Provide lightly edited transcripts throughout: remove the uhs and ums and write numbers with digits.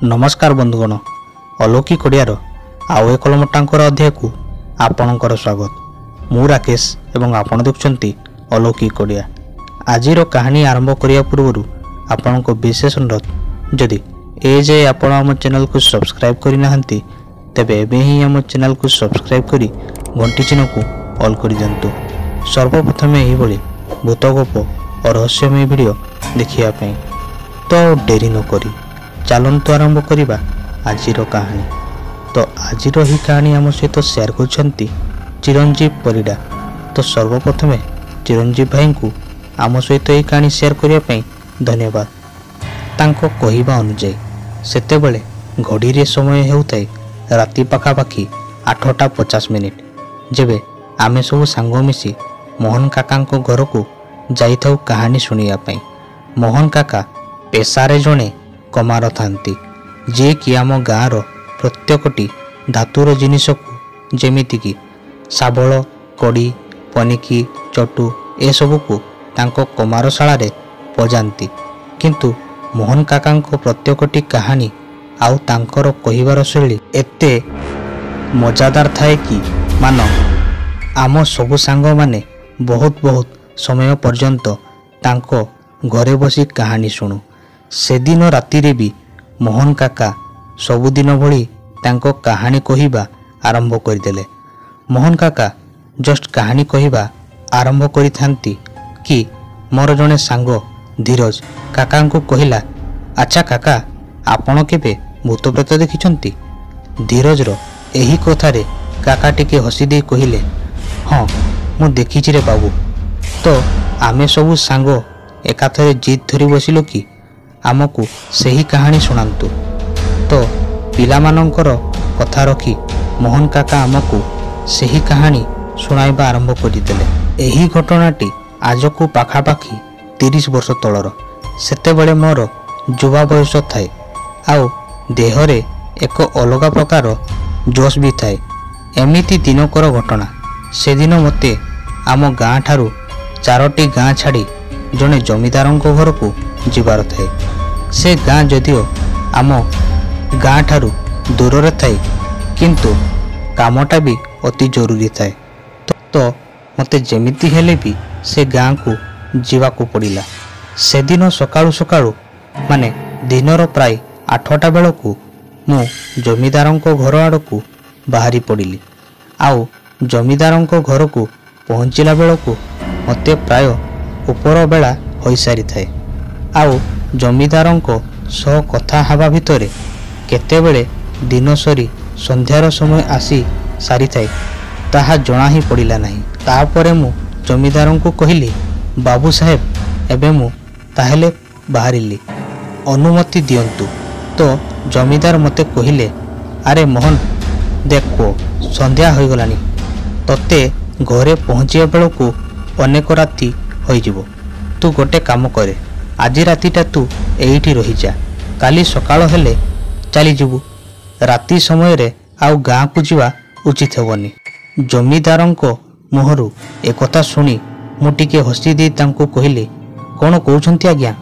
नमस्कार बंधुगण अलौकिक ओडियार आउ एक मोटांकर अध्याय को आपणकर स्वागत। मु राकेश एवं आपण देखुंती अलौकिक ओडिया। आजिर कहानी आरंभ करिया पूर्व आपण को विशेष अनुरोध जदि ए जे आपण आम चैनल को सब्सक्राइब करि नाहंती तेबे एबे ही आम चैनल को सब्सक्राइब करी घंटी चिन्ह को ऑल कर दिंतु। सर्वप्रथम यही भली भूत गप और रहस्यमय वीडियो देखिया पई तो डेरी न करी चलतु आरंभ करवा आजिर कहानी। तो आजिर ही कहानी आम सहित शेयर करछंती चिरंजीव परिडा। तो सर्वप्रथमे चिरंजीव भाई को आम सहित यह कहानी शेयर करने ପାଇଁ धन्यवाद। तांको कहिबा अनुଯାୟୀ सेतेबेले घड़ी रे समय हेउथाय राति पाखापाखि 8:50 जेबे आमे सब सांग मिसी मोहन काका घर को जाइथाउ कहानी सुनिया ପାଇଁ। मोहन काका पेशारे जणे कमार थांती जे कि आम गाँर प्रत्येकटी धातुर जिनिस को जेमिति कि शाबल कड़ी पनिकी चटू ए सब को तांको कमारशाला रे पजांती। किंतु मोहन काका प्रत्येकटी कहानी आउ तांकर कहिबार शैली एते मजादार थाए कि मान आम सबु सांग माने बहुत समय पर्यंत तांको घरे बसी कहानी शुणु। से दिन राति रे भी मोहन काका सबुदिन भली तांको कहानी कहिबा आरंभ करदेले। मोहन काका जस्ट कहानी कहिबा आरंभ करिथांती कि मोर जने सांग धीरज काका को कहिला, अच्छा काका आपण केबे भूत प्रेत देखिछंती? धीरज रो एही कथारे काका टिके हसी दे कहिले, हाँ मु देखिछि रे बाबू। तो आमे सबु सांग एकाथरे जिद धरी बसिलो कि आमको सही कहानी सुनांतु। तो पिलामानंकर कथा रखी मोहन काका आमको सही कहानी सुनाइबा आरंभ करदेले। एही घटनाटी आज को पाखापाखि 30 वर्ष तलर। सेतेबेले मोर युवा बयस थाए आउ देहरे एक अलग प्रकार जोश भी थाए। एमिति दिनकर घटना। से दिन मते आम गाँ ठारू 4टी गाँ छाड़ी जने जमीदारंको घर को जीवार थाए। से गाँ जदिओ आम गाँ ठारू दूर रे थाए किंतु कामटा भी अति जरूरी थाए। तो मते जेमिति हेले भी से गाँ को जीवा को पड़िला। से दिन सकाळु सकाळु माने दिनर प्राय 8टा बेलू मु जमीदारंको घर आड़ को बाहरी पड़िली। आउ जमीदारंको घर को पहुँचला बेलू मते प्राय उपर बेला हो सारी थाए। आउ जमीदारंको सह कथा हवा भितरे केतेबेले दिन सरी संध्यार समय आसी सारी थाए ताहा जणा ही पड़िला नहीं। तापरे मु जमीदारंको कहिली, बाबू साहेब एबे मु ताहेले बाहरिली, अनुमति दियंतु। तो जमीदार मते कहिले, अरे मोहन देखो संध्या हो गलानी, तते घरे पहुँचिया बेलू अनेक राति हो जिवो। तू गोटे काम करे, आज रातिटा तू एइठी रही जा, काली सकाळ हेले चली जीवु। राति समय रे आउ गाँ को जीवा उचित हेबनी। जमीदारंको मुहरु एकथा सुनी मु टिके हसी दे तांको कहिले, कोन कहउछंती आज्ञा?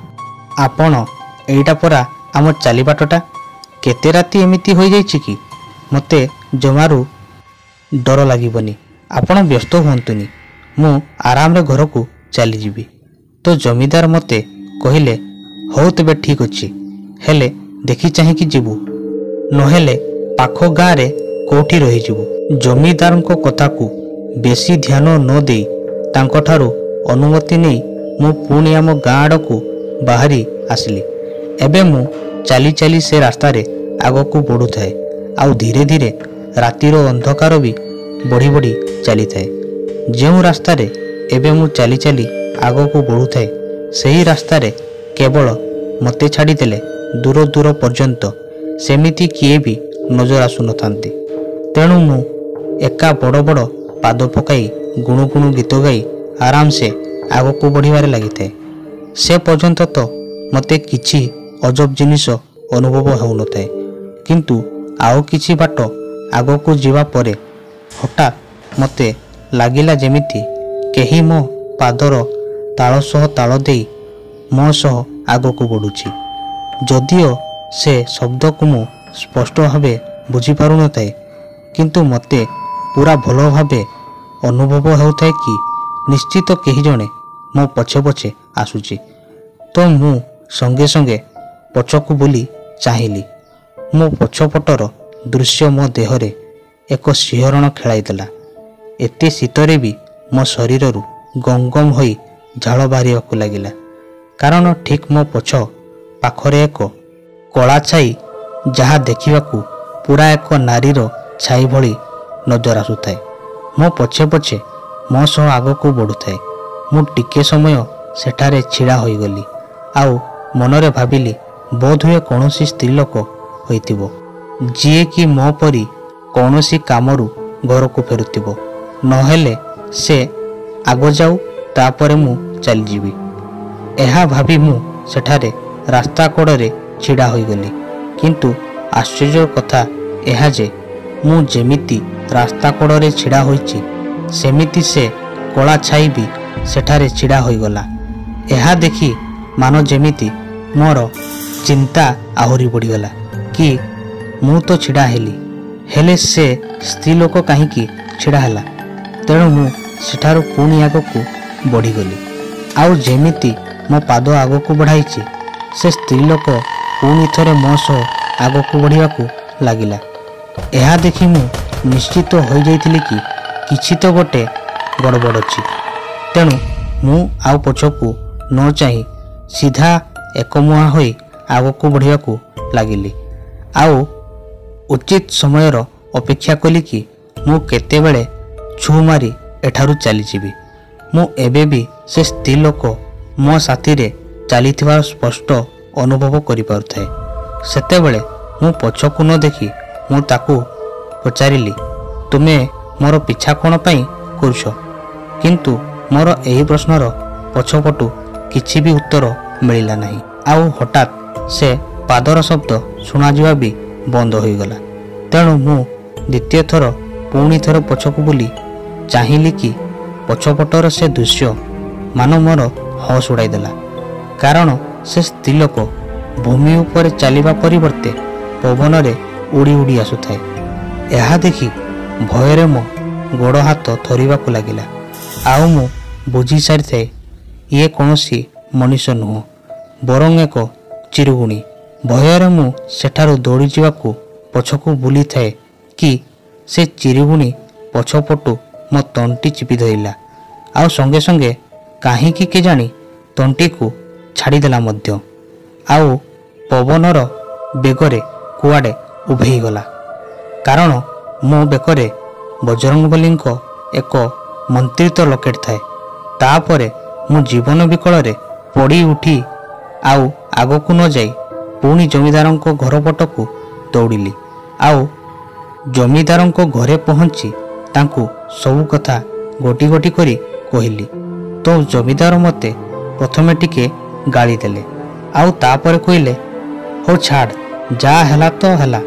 आपण एइटा परा आम चाली बाटटा, केते राति एमिति होई जाईछि कि मते जमारू डर लागिबनी। आपण व्यस्त होंतुनी, मु आराम रे घर को चली जीवी। तो जमीदार मते कहिले, हो तेबे ठीक अच्छी, हेले देखी चाहे कि जीवु, नहेले पाख गाँ रे कोठी रही जीवु। जमीदार को कथा को बेसी ध्यान न दे तांको ठारू अनुमति नहीं मु पुणी आम गाँ आड़ को बाहरी आसली। एबे मु चाली चाली से रास्ता रे आग को बढ़ु थाए। आउ धीरे धीरे रातिर अंधकार भी बढ़ी बढ़ी चली थाए। जेउ रास्ता रे एबे मु चाली चाली आग को बढ़ु थाए सही रास्ता रे केवल मते छाड़ी देले दूर दूर पर्यंत सेमिति किए भी नजर आसु नथांती। तेणु मु एका बड़ बड़ पाद पकाई गुणु गुणु गीत गाई आराम से आग को बढ़िबारे लागि थाए। से पर्यंत तो मते किछि अजब जिनिस अनुभव हो न थाए, किंतु आउ किछि बाट आग को जीवा परे हठात मते लागिला जेमिति केही मो पादर ताल सह ताल देई मो सह आग को बढ़ुछि। जदिओ ସେ ଶବ୍ଦକୁ ମୁଁ ସ୍ପଷ୍ଟ ଭାବେ ବୁଝିପାରୁନଥାଏ, କିନ୍ତୁ ମୋତେ ପୁରା ଭଲ ଭାବେ ଅନୁଭବ ହେଉଥାଏ କି ନିଶ୍ଚିତ କେହି ଜଣେ ମୋ ପଛେ ପଛେ ଆସୁଛି। ତ ମୁଁ ସଙ୍ଗେ ସଙ୍ଗେ ପଛକୁ ବୁଲି ଚାହିଁଲି। ମୋ ପଛପଟର ଦୃଶ୍ୟ ମୋ ଦେହରେ ଏକ ଶିହରଣ ଖେଳାଇଦେଲା। ଏତେ ଶୀତରେ ବି ମୋ ଶରୀରରୁ ଗମ ଗମ ହୋଇ ଝାଳ ବାହାରିବାକୁ ଲାଗିଲା। କାରଣ ଠିକ୍ ମୋ ପଛ ପାଖରେ ଏକ କଳା ଛାଇ, ଯାହା ଦେଖିବାକୁ ପୁରା ଏକ ନାରୀର ଛାଇ ଭଳି ନଜର ଆସୁଥାଏ, ମୋ ପଛେ ପଛେ ମୋ ସହ ଆଗକୁ ବଢ଼ୁଥାଏ। ମୁଁ ଟିକେ ସମୟ ସେଠାରେ ଛିଡ଼ା ହୋଇଗଲି, ଆଉ ମନରେ ଭାବିଲି ବୋଧହୁଏ କୌଣସି ସ୍ତ୍ରୀଲୋକ ହୋଇଥିବ, ଯିଏକି ମୋ ପରି କୌଣସି କାମରୁ ଘରକୁ ଫେରୁଥିବ। ନହେଲେ ସେ ଆଗ ଯାଉ, ତାପରେ ମୁଁ ଚାଲିଯିବି। ଏହା ଭାବି ମୁଁ ସେଠାରେ ରାସ୍ତା କଡ଼ରେ ଛିଡ଼ା ହୋଇଗଲି। କିନ୍ତୁ ଆଶ୍ଚର୍ଯ୍ୟର କଥା ଏହା ଯେ ମୁଁ ଯେମିତି ରାସ୍ତା କଡ଼ରେ ଛିଡ଼ା ହୋଇଛି, ସେମିତି ସେ କଳା ଛାଇ ବି ସେଠାରେ ଛିଡ଼ା ହୋଇଗଲା। ଏହା ଦେଖି ମାନ ଯେମିତି ମୋର ଚିନ୍ତା ଆହୁରି ବଢ଼ିଗଲା କି ମୁଁ ତ ଛିଡ଼ା ହେଲି, ହେଲେ ସେ ସ୍ତ୍ରୀ ଲୋକ କାହିଁକି ଛିଡ଼ା ହେଲା? ତେଣୁ ମୁଁ ସେଠାରୁ ପୁଣି ଆଗକୁ ବଢ଼ିଗଲି। ଆଉ ଯେମିତି ମୋ ପାଦ ଆଗକୁ ବଢ଼ାଇଛି, ସେ ସ୍ତ୍ରୀ ଲୋକ ପୁଣି ଥରେ ମୋ ସହ ଆଗକୁ ବଢ଼ିବାକୁ ଲାଗିଲା। ଏହା ଦେଖି ମୁଁ ନିଶ୍ଚିତ ହୋଇଯାଇଥିଲି କି କିଛି ତ ଗୋଟେ ଗଡ଼ବଡ଼ ଅଛି। ତେଣୁ ମୁଁ ଆଉ ପଛକୁ ନ ଚାହିଁ ସିଧା ଏକମୁହାଁ ହୋଇ ଆଗକୁ ବଢ଼ିବାକୁ ଲାଗିଲି। ଆଉ ଉଚିତ ସମୟର ଅପେକ୍ଷା କଲି କି ମୁଁ କେତେବେଳେ ଛୁ ମାରି ଏଠାରୁ ଚାଲିଯିବି। ମୁଁ ଏବେ ବି ସେ ସ୍ତ୍ରୀ ଲୋକ ମୋ ସାଥିରେ ଚାଲିଥିବାର ସ୍ପଷ୍ଟ ଅନୁଭବ କରିପାରୁଥାଏ। ସେତେବେଳେ ମୁଁ ପଛକୁ ନ ଦେଖି ମୁଁ ତାକୁ ପଚାରିଲି, ତୁମେ ମୋର ପିଛା କ'ଣ ପାଇଁ କରୁଛ? କିନ୍ତୁ ମୋର ଏହି ପ୍ରଶ୍ନର ପଛପଟୁ କିଛି ବି ଉତ୍ତର ମିଳିଲା ନାହିଁ। ଆଉ ହଠାତ୍ ସେ ପାଦର ଶବ୍ଦ ଶୁଣାଯିବା ବି ବନ୍ଦ ହୋଇଗଲା। ତେଣୁ ମୁଁ ଦ୍ୱିତୀୟ ଥର ପୁଣି ଥରେ ପଛକୁ ବୁଲି ଚାହିଁଲି କି ପଛପଟର ସେ ଦୃଶ୍ୟ ମାନ ମୋର ହୋସ୍ ଉଡ଼ାଇଦେଲା। କାରଣ ସେ ସ୍ତ୍ରୀ ଲୋକ ଭୂମି ଉପରେ ଚାଲିବା ପରିବର୍ତ୍ତେ ପବନରେ ଉଡ଼ି ଉଡ଼ି ଆସୁଥାଏ। ଏହା ଦେଖି ଭୟରେ ମୋ ଗୋଡ଼ ହାତ ଥରିବାକୁ ଲାଗିଲା। ଆଉ ମୁଁ ବୁଝି ସାରିଥାଏ, ଇଏ କୌଣସି ମଣିଷ ନୁହଁ, ବରଂ ଏକ ଚିରୁଗୁଣି। ଭୟରେ ମୁଁ ସେଠାରୁ ଦୌଡ଼ିଯିବାକୁ ପଛକୁ ବୁଲିଥାଏ କି ସେ ଚିରୁଗୁଣି ପଛପଟୁ ମୋ ତଣ୍ଟି ଚିପି ଧରିଲା, ଆଉ ସଙ୍ଗେ ସଙ୍ଗେ କାହିଁକି କେଜାଣି ତଣ୍ଟିକୁ ଛାଡ଼ିଦେଲା ମଧ୍ୟ, ଆଉ ପବନର ବେଗରେ କୁଆଡ଼େ ଉଭେଇଗଲା। କାରଣ ମୋ ବେକରେ ବଜରଙ୍ଗବଲୀଙ୍କ ଏକ ମନ୍ତ୍ରିତ ଲକେଟ୍ ଥାଏ। ତାପରେ ମୁଁ ଜୀବନ ବିକଳରେ ପଡ଼ି ଉଠି ଆଉ ଆଗକୁ ନ ଯାଇ ପୁଣି ଜମିଦାରଙ୍କ ଘର ପଟକୁ ଦୌଡ଼ିଲି। ଆଉ ଜମିଦାରଙ୍କ ଘରେ ପହଞ୍ଚି ତାଙ୍କୁ ସବୁ କଥା ଗୋଟି ଗୋଟି କରି କହିଲି। ତ ଜମିଦାର ମୋତେ ପ୍ରଥମେ ଟିକେ ଗାଳି ଦେଲେ, ଆଉ ତାପରେ କହିଲେ, ହଉ ଛାଡ଼, ଯାହା ହେଲା ତ ହେଲା,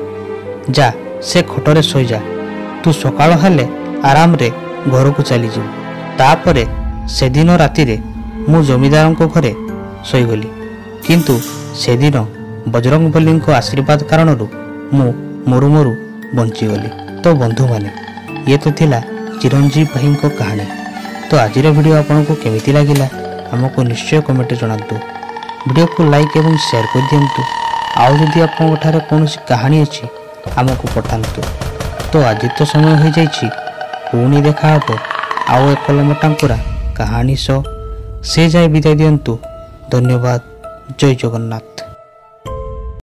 ଯା ସେ ଖଟରେ ଶୋଇଯା, ତୁ ସକାଳ ହେଲେ ଆରାମରେ ଘରକୁ ଚାଲିଯିବୁ। ତାପରେ ସେଦିନ ରାତିରେ ମୁଁ ଜମିଦାରଙ୍କ ଘରେ ଶୋଇଗଲି। କିନ୍ତୁ ସେଦିନ ବଜରଙ୍ଗବଲୀଙ୍କ ଆଶୀର୍ବାଦ କାରଣରୁ ମୁଁ ମରୁ ମରୁ ବଞ୍ଚିଗଲି। ତ ବନ୍ଧୁମାନେ, ଇଏ ତ ଥିଲା ଚିରଞ୍ଜୀବ ଭାଇଙ୍କ କାହାଣୀ। ତ ଆଜିର ଭିଡ଼ିଓ ଆପଣଙ୍କୁ କେମିତି ଲାଗିଲା ଆମକୁ ନିଶ୍ଚୟ କମେଣ୍ଟରେ ଜଣାନ୍ତୁ। ଭିଡ଼ିଓକୁ ଲାଇକ୍ ଏବଂ ସେୟାର କରିଦିଅନ୍ତୁ। ଆଉ ଯଦି ଆପଣଙ୍କ ଠାରେ କୌଣସି କାହାଣୀ ଅଛି ଆମକୁ ପଠାନ୍ତୁ। ତ ଆଜି ତ ସମୟ ହୋଇଯାଇଛି, ପୁଣି ଦେଖା ହେବ ଆଉ ଏକ ଲମ୍ବଟାଙ୍କୁରା କାହାଣୀ ସହ। ସେ ଯାଏ ବିଦାୟ ଦିଅନ୍ତୁ। ଧନ୍ୟବାଦ। ଜୟ ଜଗନ୍ନାଥ।